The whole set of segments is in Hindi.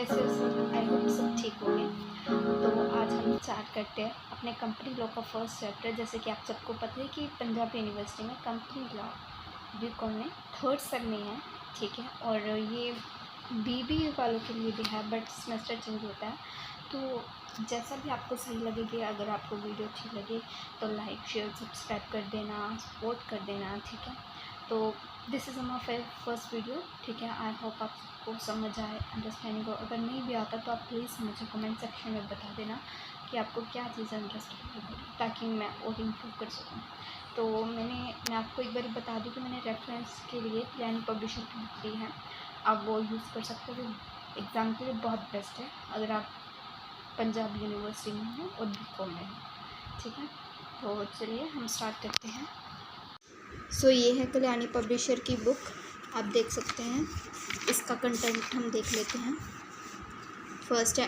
कैसे हो सब? आई होप सब ठीक होंगे। तो आज हम स्टार्ट करते हैं अपने कंपनी लॉ का फर्स्ट चैप्टर। जैसे कि आप सबको पता है कि पंजाब यूनिवर्सिटी में कंपनी लॉ बीकॉम में थर्ड सेम में है, ठीक है। और ये बीबी वालों के लिए भी है, बट सेमेस्टर चेंज होता है। तो जैसा भी आपको सही लगेगी, अगर आपको वीडियो अच्छी लगे तो लाइक शेयर सब्सक्राइब कर देना, सपोर्ट कर देना, ठीक है। तो this is my first video, ठीक है। आई होप आपको समझ आए, अंडरस्टैंडिंग हो। अगर नहीं भी आता तो आप प्लीज़ मुझे कमेंट सेक्शन में बता देना कि आपको क्या चीज़ अंडरस्टैंड हो, ताकि मैं और इम्प्रूव कर सकूँ। तो मैं आपको एक बार बता दूँ कि मैंने रेफरेंस के लिए प्लान पब्लिशर की बुक ली है। आप वो यूज़ कर सकते हो, एग्ज़ाम के लिए बहुत बेस्ट है अगर आप पंजाब यूनिवर्सिटी में हो और बीकॉम में हो, ठीक है। तो चलिए हम स्टार्ट करते हैं। सो ये है कल्याणी पब्लिशर की बुक, आप देख सकते हैं। इसका कंटेंट हम देख लेते हैं। फर्स्ट है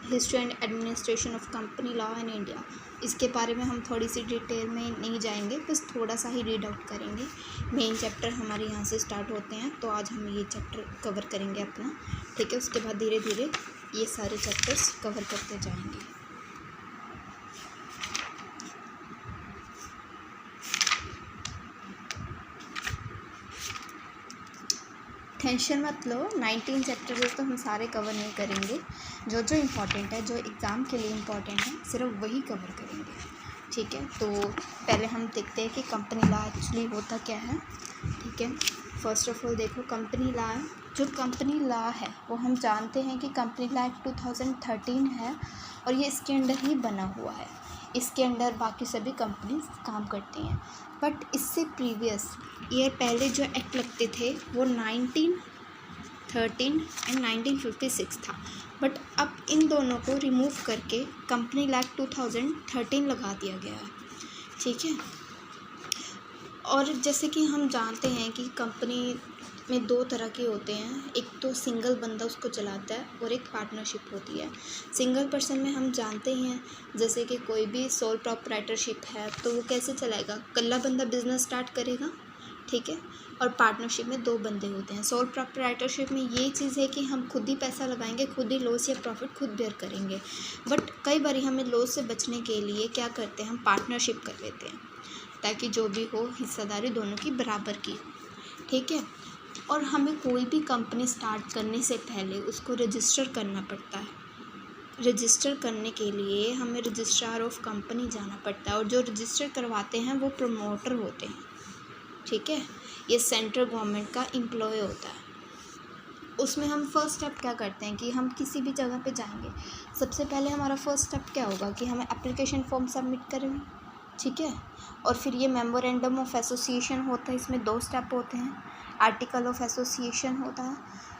history and administration of company law in India. इसके बारे में हम थोड़ी सी डिटेल में नहीं जाएंगे, बस थोड़ा सा ही रीड आउट करेंगे। मेन चैप्टर हमारे यहाँ से स्टार्ट होते हैं, तो आज हम ये चैप्टर कवर करेंगे अपना, ठीक है। उसके बाद धीरे धीरे ये सारे चैप्टर्स कवर करते जाएंगे। टेंशन मत लो, 19 चैप्टर्स तो हम सारे कवर नहीं करेंगे। जो जो इम्पोर्टेंट है, जो एग्ज़ाम के लिए इम्पोर्टेंट है, सिर्फ वही कवर करेंगे, ठीक है। तो पहले हम देखते हैं कि कंपनी लॉ एक्चुअली होता क्या है, ठीक है। फर्स्ट ऑफ ऑल देखो, कंपनी लॉ, जो कंपनी लॉ है वो हम जानते हैं कि कंपनी लॉ एक्ट 2013 है और ये इसके अंडर ही बना हुआ है। इसके अंडर बाकी सभी कंपनीज काम करती हैं, बट इससे प्रीवियस ईयर पहले जो एक्ट लगते थे वो 1913 एंड 1956 था। बट अब इन दोनों को रिमूव करके कंपनी लॉ एक्ट 2013 लगा दिया गया है, ठीक है। और जैसे कि हम जानते हैं कि कंपनी में दो तरह के होते हैं, एक तो सिंगल बंदा उसको चलाता है और एक पार्टनरशिप होती है। सिंगल पर्सन में हम जानते हैं, जैसे कि कोई भी सोल प्रोप्राइटरशिप है तो वो कैसे चलाएगा, अकेला बंदा बिजनेस स्टार्ट करेगा, ठीक है। और पार्टनरशिप में दो बंदे होते हैं। सोल प्रोप्राइटरशिप में ये चीज़ है कि हम खुद ही पैसा लगाएंगे, खुद ही लॉस या प्रॉफिट खुद बेयर करेंगे। बट कई बार हमें लॉस से बचने के लिए क्या करते हैं, हम पार्टनरशिप कर लेते हैं, ताकि जो भी हो हिस्सेदारी दोनों की बराबर की हो, ठीक है। और हमें कोई भी कंपनी स्टार्ट करने से पहले उसको रजिस्टर करना पड़ता है। रजिस्टर करने के लिए हमें रजिस्ट्रार ऑफ कंपनी जाना पड़ता है, और जो रजिस्टर करवाते हैं वो प्रमोटर होते हैं, ठीक है। ये सेंट्रल गवर्नमेंट का एम्प्लॉय होता है। उसमें हम फर्स्ट स्टेप क्या करते हैं कि हम किसी भी जगह पे जाएंगे, सबसे पहले हमारा फर्स्ट स्टेप क्या होगा कि हमें एप्लीकेशन फॉर्म सबमिट करें, ठीक है। और फिर ये मेमोरेंडम ऑफ एसोसिएशन होता है, इसमें दो स्टेप होते हैं। आर्टिकल ऑफ एसोसिएशन होता है,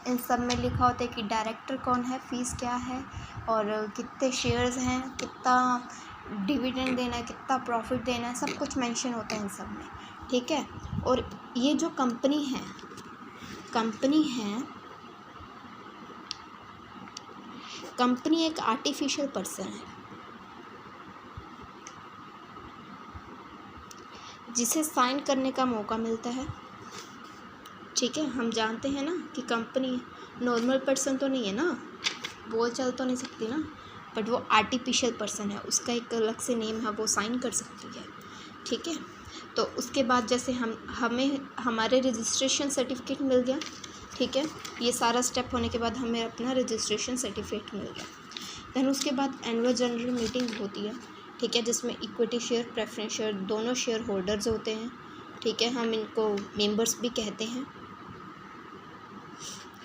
इन सब में लिखा होता है कि डायरेक्टर कौन है, फ़ीस क्या है, और कितने शेयर्स हैं, कितना डिविडेंड देना है, कितना प्रॉफिट देना है, सब कुछ मेंशन होता है इन सब में, ठीक है। और ये जो कंपनी है कंपनी एक आर्टिफिशियल पर्सन है जिसे साइन करने का मौका मिलता है, ठीक है। हम जानते हैं ना कि कंपनी नॉर्मल पर्सन तो नहीं है ना, बोल चल तो नहीं सकती ना, बट वो आर्टिफिशियल पर्सन है, उसका एक अलग से नेम है, वो साइन कर सकती है, ठीक है। तो उसके बाद जैसे हमें हमारे रजिस्ट्रेशन सर्टिफिकेट मिल गया, ठीक है। ये सारा स्टेप होने के बाद हमें अपना रजिस्ट्रेशन सर्टिफिकेट मिल गया। दैन उसके बाद एनुअल जनरल मीटिंग होती है, ठीक है, जिसमें इक्विटी शेयर, प्रेफरेंस शेयर, दोनों शेयर होल्डर्स होते हैं, ठीक है। हम इनको मेंबर्स भी कहते हैं,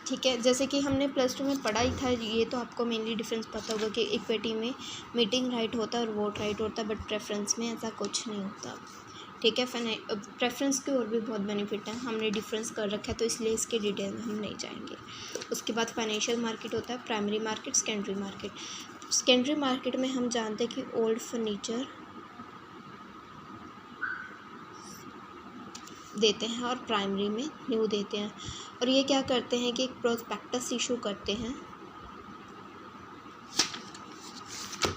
ठीक है। जैसे कि हमने +2 में पढ़ा ही था, ये तो आपको मेनली डिफरेंस पता होगा कि इक्विटी में मीटिंग राइट होता है और वोट राइट होता है, बट प्रेफरेंस में ऐसा कुछ नहीं होता, ठीक है। प्रेफरेंस के और भी बहुत बेनिफिट हैं, हमने डिफरेंस कर रखा है तो इसलिए इसके डिटेल में हम नहीं जाएंगे। उसके बाद फाइनेंशियल मार्केट होता है, primary market, secondary market. Secondary market में हम जानते हैं कि ओल्ड फर्नीचर देते हैं और प्राइमरी में न्यू देते हैं। और ये क्या करते हैं कि एक प्रोस्पेक्टस इशू करते हैं,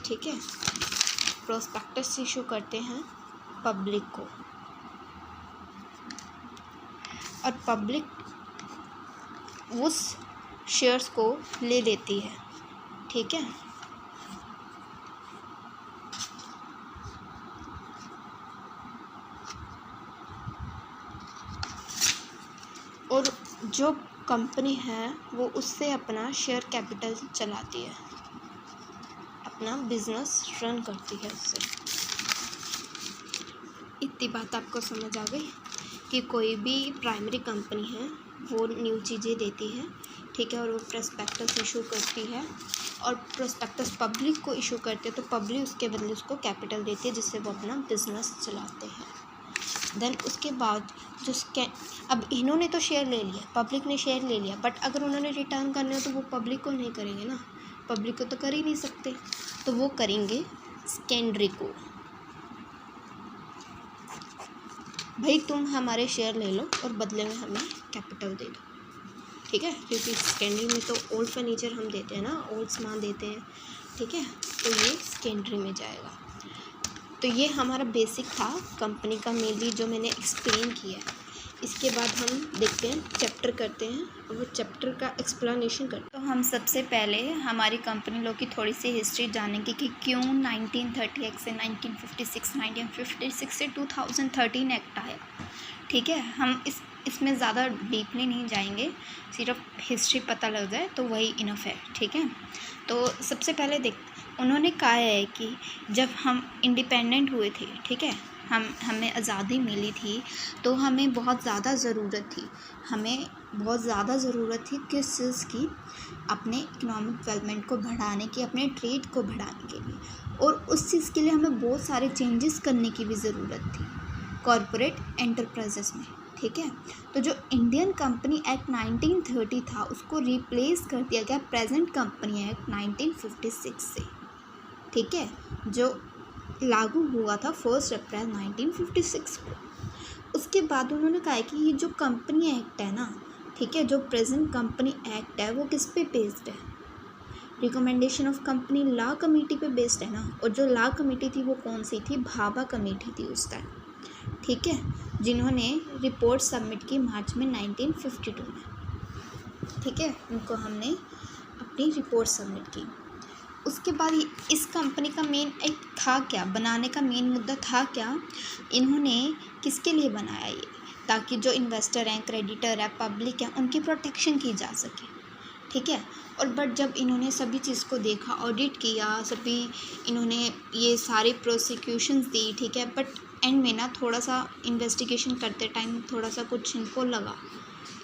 ठीक है। प्रोस्पेक्टस इशू करते हैं पब्लिक को, और पब्लिक उस शेयर्स को ले लेती है, ठीक है। और जो कंपनी है वो उससे अपना शेयर कैपिटल चलाती है, अपना बिजनेस रन करती है उससे। इतनी बात आपको समझ आ गई कि कोई भी प्राइमरी कंपनी है वो न्यू चीज़ें देती है, ठीक है, और वो प्रोस्पेक्टस इशू करती है, और प्रोस्पेक्टस पब्लिक को इशू करते हैं, तो पब्लिक उसके बदले उसको कैपिटल देती है जिससे वो अपना बिजनेस चलाते हैं। देन उसके बाद अब इन्होंने तो शेयर ले लिया, पब्लिक ने शेयर ले लिया, बट अगर उन्होंने रिटर्न करने हो तो वो पब्लिक को नहीं करेंगे ना, पब्लिक को तो कर ही नहीं सकते, तो वो करेंगे सेकेंडरी को। भाई तुम हमारे शेयर ले लो और बदले में हमें कैपिटल दे दो, ठीक है, क्योंकि सेकेंडरी में तो ओल्ड फर्नीचर हम देते हैं ना, ओल्ड सामान देते हैं, ठीक है, तो ये सेकेंडरी में जाएगा। तो ये हमारा बेसिक था कंपनी का मेनली जो मैंने एक्सप्लेन किया है। इसके बाद हम देखते हैं, चैप्टर करते हैं, और वो चैप्टर का एक्सप्लेनेशन करते हैं। तो हम सबसे पहले हमारी कंपनी लॉ की थोड़ी सी हिस्ट्री जानेंगे कि क्यों 1930 एक्ट से 1956 से 2013 एक्ट आया, ठीक है। हम इसमें ज़्यादा डीपली नहीं जाएंगे, सिर्फ हिस्ट्री पता लग जाए तो वही इनफ है, ठीक है। तो सबसे पहले उन्होंने कहा है कि जब हम इंडिपेंडेंट हुए थे, ठीक है, हमें आज़ादी मिली थी, तो हमें बहुत ज़्यादा ज़रूरत थी किस चीज़ की, अपने इकोनॉमिक डेवलपमेंट को बढ़ाने की, अपने ट्रेड को बढ़ाने के लिए, और उस चीज़ के लिए हमें बहुत सारे चेंजेस करने की भी ज़रूरत थी कॉरपोरेट एंटरप्राइजेस में, ठीक है। तो जो इंडियन कंपनी एक्ट 1930 था उसको रिप्लेस कर दिया गया प्रेजेंट कंपनी एक्ट 1956 से, ठीक है, जो लागू हुआ था 1 अप्रैल 1956 को। उसके बाद उन्होंने कहा है कि ये जो कंपनी एक्ट है ना, ठीक है, जो प्रेजेंट कंपनी एक्ट है वो किस पे बेस्ड है, recommendation of company law committee पे बेस्ड है ना। और जो लॉ कमेटी थी वो कौन सी थी, भाभा कमेटी थी उस टाइम, ठीक है, जिन्होंने रिपोर्ट सबमिट की मार्च में 1952 में, ठीक है, उनको हमने अपनी रिपोर्ट सबमिट की। उसके बाद इस कंपनी का मेन एक था क्या, बनाने का मेन मुद्दा था क्या, इन्होंने किसके लिए बनाया ये, ताकि जो इन्वेस्टर हैं, क्रेडिटर है, पब्लिक है, उनकी प्रोटेक्शन की जा सके, ठीक है। और बट जब इन्होंने सभी चीज़ को देखा, ऑडिट किया, सभी इन्होंने ये सारी प्रोसिक्यूशंस दी, ठीक है, बट एंड में ना थोड़ा सा इन्वेस्टिगेशन करते टाइम थोड़ा सा कुछ इनको लगा,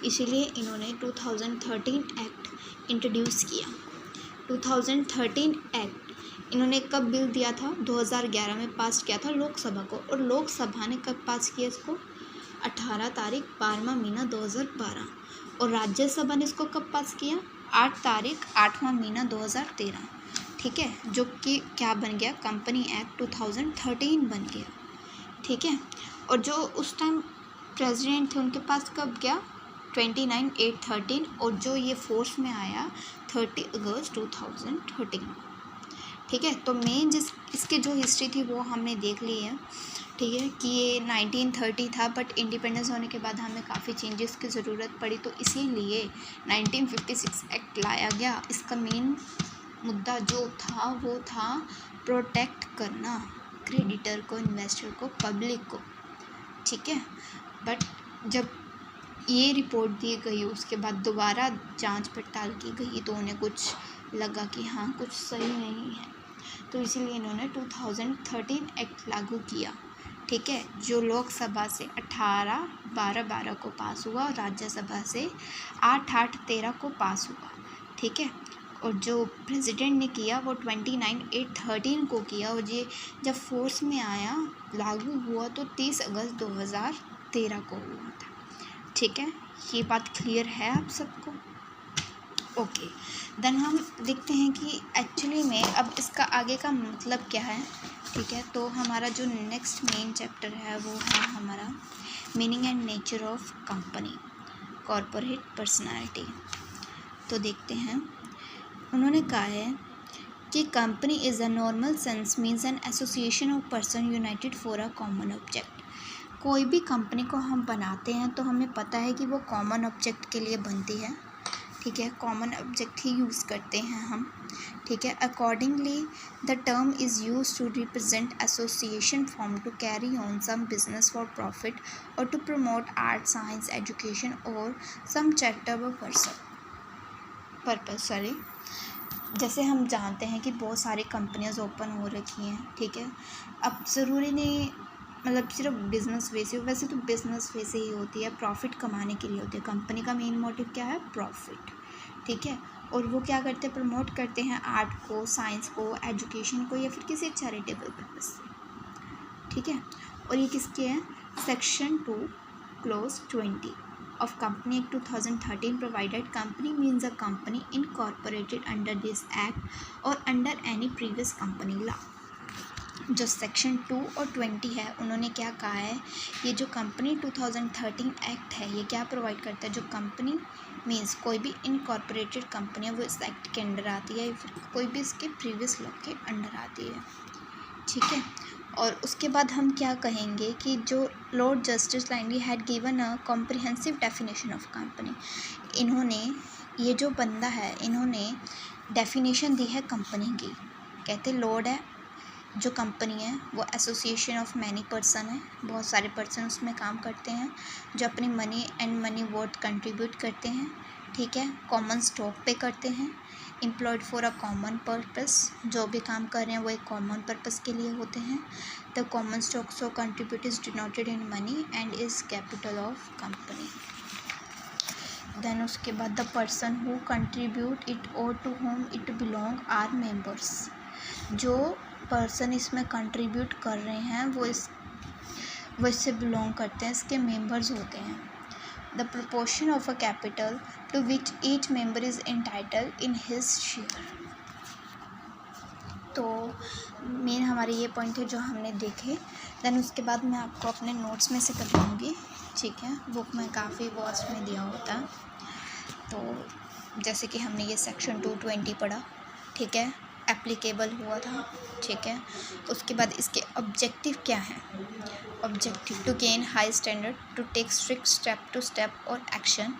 इसीलिए इन्होंने 2013 एक्ट इंट्रोड्यूस किया। 2013 एक्ट इन्होंने कब बिल दिया था, 2011 में पास किया था लोकसभा को, और लोकसभा ने कब पास किया इसको, 18 तारीख 12वां महीना 2012, और राज्यसभा ने इसको कब पास किया, 8 तारीख 8वां महीना 2013, ठीक है, जो कि क्या बन गया, कंपनी एक्ट 2013 बन गया, ठीक है। और जो उस टाइम प्रेसिडेंट थे उनके पास कब गया, 29/8/13, और जो ये फोर्स में आया 30 अगस्त 2013, ठीक है। तो मेन इसकी जो हिस्ट्री थी वो हमने देख ली है, ठीक है, कि ये 1930 था, बट इंडिपेंडेंस होने के बाद हमें काफ़ी चेंजेस की ज़रूरत पड़ी, तो इसीलिए 1956 एक्ट लाया गया। इसका मेन मुद्दा जो था वो था प्रोटेक्ट करना क्रेडिटर को, इन्वेस्टर को, पब्लिक को, ठीक है। बट जब ये रिपोर्ट दी गई उसके बाद दोबारा जांच पड़ताल की गई तो उन्हें कुछ लगा कि हाँ कुछ सही नहीं है, तो इसीलिए इन्होंने 2013 एक्ट लागू किया, ठीक है, जो लोकसभा से 18/12/12 को पास हुआ और राज्यसभा से 8/8/13 को पास हुआ, ठीक है। और जो प्रेसिडेंट ने किया वो 29/8/13 को किया, और ये जब फोर्स में आया, लागू हुआ तो 30 अगस्त 2013 को हुआ था, ठीक है। ये बात क्लियर है आप सबको, ओके। देन हम देखते हैं कि एक्चुअली में अब इसका आगे का मतलब क्या है, ठीक है। तो हमारा जो नेक्स्ट मेन चैप्टर है वो है हमारा meaning and nature of company, corporate personality. तो देखते हैं, उन्होंने कहा है कि company is a normal sense means an association of person United for a common object. कोई भी कंपनी को हम बनाते हैं तो हमें पता है कि वो कॉमन ऑब्जेक्ट के लिए बनती है, ठीक है, कॉमन ऑब्जेक्ट ही यूज़ करते हैं हम, ठीक है। Accordingly the term is use to represent association form to carry on some business for profit और to promote art, science, education और सम चैरिटेबल पर्पस। जैसे हम जानते हैं कि बहुत सारी कंपनियां ओपन हो रखी हैं, ठीक है। अब ज़रूरी नहीं मतलब सिर्फ बिज़नेस वे से, वैसे तो बिज़नेस वे से ही होती है, प्रॉफिट कमाने के लिए होती है। कंपनी का मेन मोटिव क्या है? प्रॉफिट, ठीक है। और वो क्या करते हैं? प्रमोट करते हैं आर्ट को, साइंस को, एजुकेशन को या फिर किसी चैरिटेबल पर्पज से, ठीक है। और ये किसके हैं? Section 2 close 20 of Company Act 2013 provided company means a company incorporated under this act or under any previous company law। जो सेक्शन 2 और 20 है उन्होंने क्या कहा है, ये जो कंपनी 2013 एक्ट है ये क्या प्रोवाइड करता है? जो कंपनी मीन्स कोई भी इनकॉर्पोरेटेड कंपनी है वो इस एक्ट के अंडर आती है या फिर कोई भी इसके प्रीवियस लॉ के अंडर आती है, ठीक है। और उसके बाद हम क्या कहेंगे कि जो Lord Justice Lindley had given a comprehensive definition of company, इन्होंने ये जो बंदा है इन्होंने डेफिनेशन दी है कंपनी की। कहते लॉर्ड है जो कंपनी है वो एसोसिएशन ऑफ मैनी पर्सन है, बहुत सारे पर्सन उसमें काम करते हैं जो अपनी money and money worth contribute करते हैं, ठीक है। कॉमन स्टॉक पे करते हैं, employed for a common purpose, जो भी काम कर रहे हैं वो एक कॉमन पर्पस के लिए होते हैं। The common stock so contribute is denoted in money and is capital of company. Then उसके बाद the person who contribute it or to whom it belong are members, जो पर्सन इसमें कंट्रीब्यूट कर रहे हैं वो इससे बिलोंग करते हैं, इसके मेंबर्स होते हैं। The proportion of a capital to which each member is entitled in his share. तो मेन हमारे ये पॉइंट है जो हमने देखे। देन उसके बाद मैं आपको अपने नोट्स में से करवाऊँगी, ठीक है। बुक में काफ़ी वर्ड्स में दिया होता है, तो जैसे कि हमने ये सेक्शन 220 पढ़ा, ठीक है, एप्लीकेबल हुआ था, ठीक है। उसके बाद इसके ऑब्जेक्टिव क्या हैं? Objective to gain high standard, to take strict step to step or action,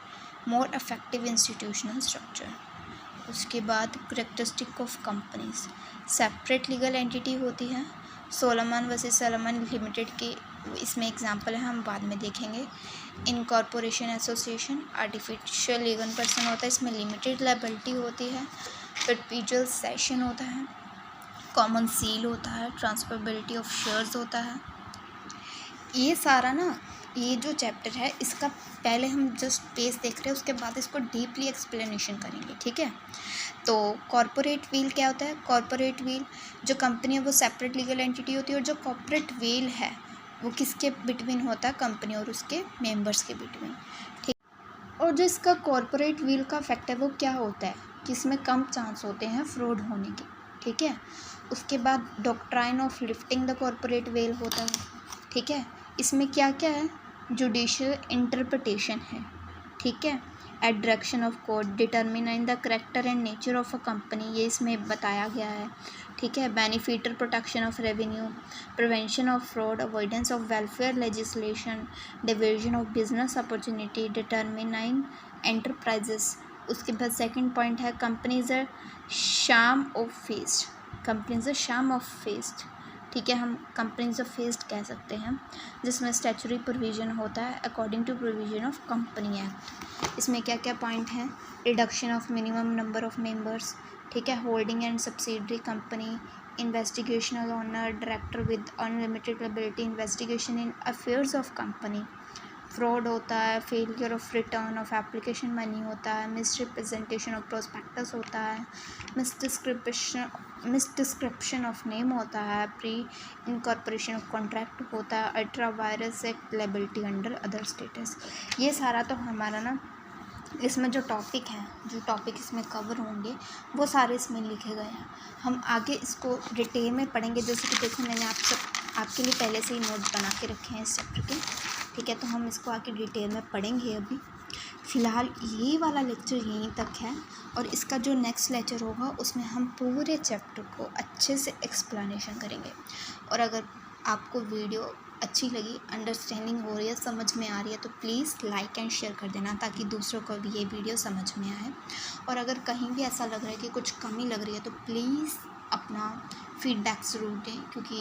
more effective institutional structure. उसके बाद characteristic of companies, separate legal entity होती है। सोलोमन वर्सेस सोलोमन लिमिटेड की इसमें एग्जांपल है, हम बाद में देखेंगे। Incorporation association artificial legal person होता है, इसमें लिमिटेड लायबिलिटी होती है। परपेचुअल सेशन होता है, कॉमन सील होता है, ट्रांसफरेबिलिटी ऑफ शेयर्स होता है। ये सारा ना, ये जो चैप्टर है इसका पहले हम जस्ट पेज देख रहे हैं, उसके बाद इसको डीपली एक्सप्लेनेशन करेंगे, ठीक है। तो कॉर्पोरेट व्हील क्या होता है? कॉर्पोरेट व्हील जो कंपनी है वो सेपरेट लीगल एंटिटी होती है, और जो कॉर्पोरेट व्हील है वो किसके बिटवीन होता है? कंपनी और उसके मेंबर्स के बिटवीन, ठीक। और जो इसका कॉर्पोरेट व्हील का इफेक्ट है वो क्या होता है कि इसमें कम चांस होते हैं फ्रॉड होने के, ठीक है। उसके बाद doctrine of lifting the corporate wheel होता है, ठीक है। इसमें क्या क्या है? जुडिशियल इंटरप्रिटेशन है, ठीक है। At direction of court, determining the character and nature of a company, ये इसमें बताया गया है, ठीक है। बेनिफिटर protection of revenue, prevention of fraud, avoidance of welfare legislation, division of business opportunity, determining enterprises. उसके बाद सेकंड पॉइंट है companies are sham of fest, companies are sham of fest, ठीक है। हम कंपनीज ऑफ फेस्ट कह सकते हैं, जिसमें स्टैचुटरी प्रोविजन होता है according to provision of company act. इसमें क्या क्या पॉइंट हैं? Reduction of minimum number of members, ठीक है। Holding and subsidiary company, investigational owner, director with unlimited liability, investigation in affairs of company, fraud होता है, failure of return of application money होता है, मिसरिप्रेजेंटेशन ऑफ प्रोस्पेक्टस होता है, मिसडिस्क्रिप्शन ऑफ नेम होता है, प्री इनकॉर्पोरेशन ऑफ कॉन्ट्रैक्ट होता है, ultra vires act liability under other status. ये सारा तो हमारा ना इसमें जो टॉपिक हैं, जो टॉपिक इसमें कवर होंगे वो सारे इसमें लिखे गए हैं। हम आगे इसको डिटेल में पढ़ेंगे, जैसे कि देखो मैंने आपके लिए पहले से ही नोट्स बना के रखे हैं इस चैप्टर के, ठीक है। तो हम इसको आगे डिटेल में पढ़ेंगे। अभी फ़िलहाल ये वाला लेक्चर यहीं तक है, और इसका जो नेक्स्ट लेक्चर होगा उसमें हम पूरे चैप्टर को अच्छे से एक्सप्लेनेशन करेंगे। और अगर आपको वीडियो अच्छी लगी, अंडरस्टैंडिंग हो रही है, समझ में आ रही है, तो प्लीज़ लाइक एंड शेयर कर देना ताकि दूसरों को भी ये वीडियो समझ में आए। और अगर कहीं भी ऐसा लग रहा है कि कुछ कमी लग रही है तो प्लीज़ अपना फीडबैक ज़रूर दें, क्योंकि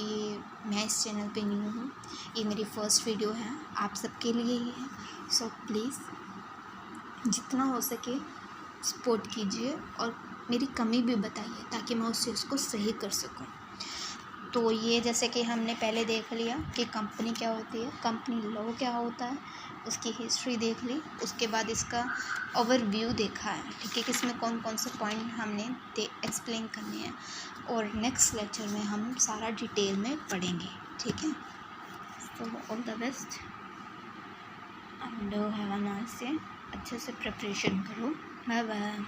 मैं इस चैनल पे न्यू हूँ, ये मेरी फ़र्स्ट वीडियो है, आप सबके लिए ही है। सो प्लीज़ जितना हो सके सपोर्ट कीजिए और मेरी कमी भी बताइए ताकि मैं उस चीज़ को सही कर सकूं। तो ये जैसे कि हमने पहले देख लिया कि कंपनी क्या होती है, कंपनी लॉ क्या होता है, उसकी हिस्ट्री देख ली, उसके बाद इसका ओवरव्यू देखा है, ठीक है, कि इसमें कौन कौन से पॉइंट हमने एक्सप्लेन करने हैं, और नेक्स्ट लेक्चर में हम सारा डिटेल में पढ़ेंगे, ठीक है। तो all the best and have a nice day, अच्छे से प्रिपरेशन करो, बाय बाय।